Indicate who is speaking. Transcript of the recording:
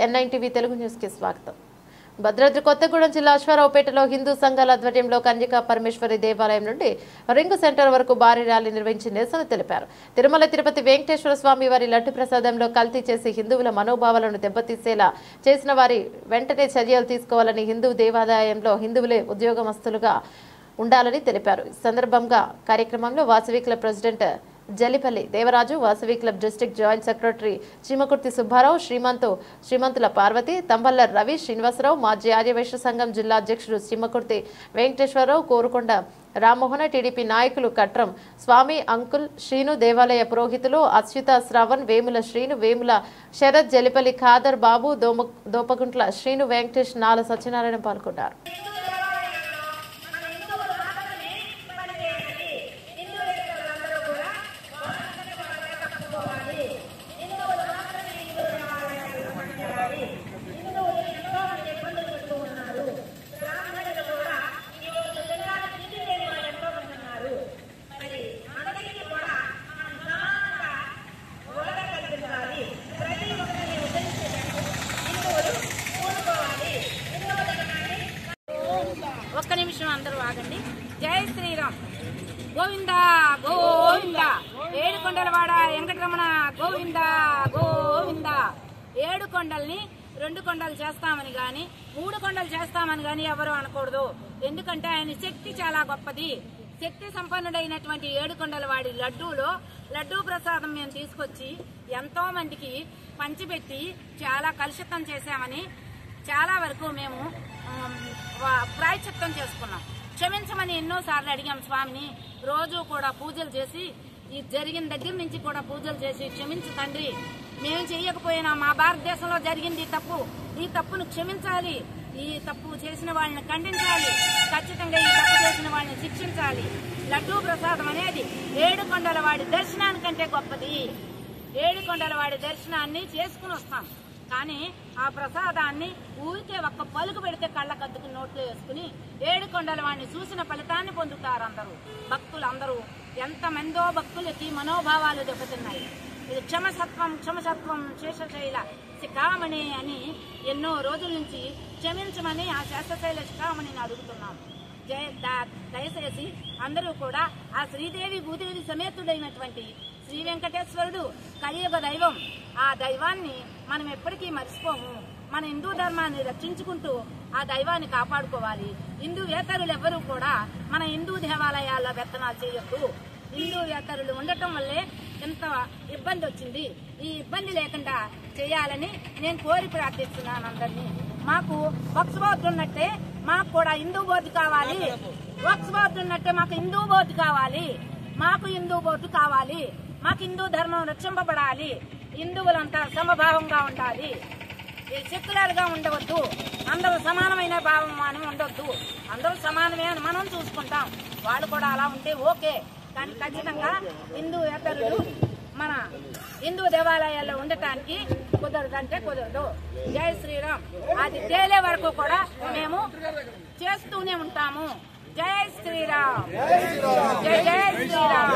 Speaker 1: N9 TV Telugu news కి స్వాగతం. భద్రాద్రి కొత్తగూడెం జిల్లా అశ్వారావుపేటలో హిందూ సంఘాల ఆధ్వర్యంలో కన్యకా పరమేశ్వరి దేవాలయం నుండి రింగ్ సెంటర్ వరకు భారీ ర్యాలీ నిర్వహించి నిరసన తెలిపారు. తిరుమల తిరుపతి వెంకటేశ్వర స్వామి వారి లడ్డు ప్రసాదంలో కల్తీ చేసి హిందువుల మనోభావాలను దెబ్బతీసేలా చేసిన వారి వెంటనే చర్యలు తీసుకోవాలని, హిందూ దేవాలయంలో హిందువులే ఉద్యోగమస్తులుగా ఉండాలని తెలిపారు. ఈ సందర్భంగా కార్యక్రమంలో Vasavi club president Jalipalli Devaraju, Vasavi club district joint secretary Cheemakurthi Subbarao, Srimanthula Parvathi, Thamballa Ravi, Srinivasarao, మాజీ ఆర్యవైశ్య సంఘం జిల్లా అధ్యక్షుడు చీమకుర్తి వెంకటేశ్వరరావు, కోరుకొండ రామ్మోహన, టీడీపీ నాయకులు కట్రం స్వామి, అంకుల్ శ్రీను, దేవాలయ పురోహితులు అచ్యుత శ్రవణ్, వేముల శ్రీను, వేముల శరత్, జలిపల్లి ఖాదర్ బాబు, దోపగుంట్ల శ్రీను, వెంకటేష్, నాల సత్యనారాయణ పాల్గొన్నారు.
Speaker 2: ఒక్క నిమిషం అందరూ ఆగండి. జై శ్రీరామ్, గోవింద గోవింద, ఏడుకొండలవాడ వెంకటరమణ గోవింద గోవింద. 7 కొండల్ని 2 కొండలు చేస్తామని గాని 3 కొండలు చేస్తామని గాని ఎవరు అనకూడదు. ఎందుకంటే ఆయన శక్తి చాలా గొప్పది. శక్తి సంపన్నుడైనటువంటి 7 కొండలవాడి లడ్డూ ప్రసాదం మేము తీసుకొచ్చి ఎంతో మందికి పంచిపెట్టి చాలా కలుషితం చేశామని చాలా వరకు మేము ప్రాయశ్చిత్తం చేసుకున్నాం. క్షమించమని ఎన్నోసార్లు అడిగాం స్వామిని. రోజు కూడా పూజలు చేసి, ఈ జరిగిన దగ్గర నుంచి కూడా పూజలు చేసి, క్షమించు తండ్రి, మేము చేయకపోయినా మా భారతదేశంలో జరిగింది తప్పు, ఈ తప్పును క్షమించాలి, ఈ తప్పు చేసిన వాళ్ళని ఖండించాలి, ఖచ్చితంగా ఈ తప్పు చేసిన వాళ్ళని శిక్షించాలి. లడ్డూ ప్రసాదం అనేది 7 కొండల వాడి దర్శనానికంటే గొప్పది. 7 కొండల వాడి దర్శనాన్ని చేసుకుని వస్తాం, కానీ ఆ ప్రసాదాన్ని ఊరికే ఒక్క పలుకు పెడితే కళ్ళ కద్దుకుని నోట్లో వేసుకుని 7 కొండల వాడిని చూసిన ఫలితాన్ని పొందుతారు అందరూ భక్తులందరూ. ఎంతమందో భక్తులకి మనోభావాలు దెబ్బతిన్నాయి. ఇది క్షమసత్వం శేషశైల శిఖామణి అని ఎన్నో రోజుల నుంచి క్షమించమని ఆ శేషశైల శిఖామణిని అడుగుతున్నాం. దయచేసి అందరూ కూడా ఆ శ్రీదేవి భూదేవి సమేతుడైనటువంటి శ్రీ వెంకటేశ్వరుడు కలియుగ దైవం. ఆ దైవాన్ని మనం ఎప్పటికీ మర్చిపోము. మన హిందూ ధర్మాన్ని రక్షించుకుంటూ ఆ దైవాన్ని కాపాడుకోవాలి. హిందూయేతరులు ఎవ్వరూ కూడా మన హిందూ దేవాలయాల్లో వ్యర్థనాలు చేయొద్దు. హిందూయేతరులు ఉండటం వల్లే ఎంత ఇబ్బంది వచ్చింది. ఈ ఇబ్బంది లేకుండా చేయాలని నేను కోరి ప్రార్థిస్తున్నాను అందరినీ. మాకు వక్ఫ్ బోర్డు ఉన్నట్టే మాకు కూడా హిందూ బోర్డు కావాలి. వక్ఫ్ బోర్డు ఉన్నట్టే మాకు హిందూ బోర్డు కావాలి. మాకు హిందూ బోర్డు కావాలి. మాకు హిందూ ధర్మం రక్షింపబడాలి. హిందువులంతా సమభావంగా ఉండాలి. సెక్యులర్ గా ఉండవద్దు. అందరూ సమానమైన భావం అని ఉండొద్దు. అందరూ సమానమే అని మనం చూసుకుంటాం. వాళ్ళు కూడా అలా ఉంటే ఓకే, కానీ ఖచ్చితంగా హిందూయేతరులు మన హిందూ దేవాలయాల్లో ఉండటానికి కుదరదంటే కుదరదు. జై శ్రీరామ్. అది తేలే వరకు కూడా మేము చేస్తూనే ఉంటాము. జై శ్రీరామ్. జై శ్రీరామ్.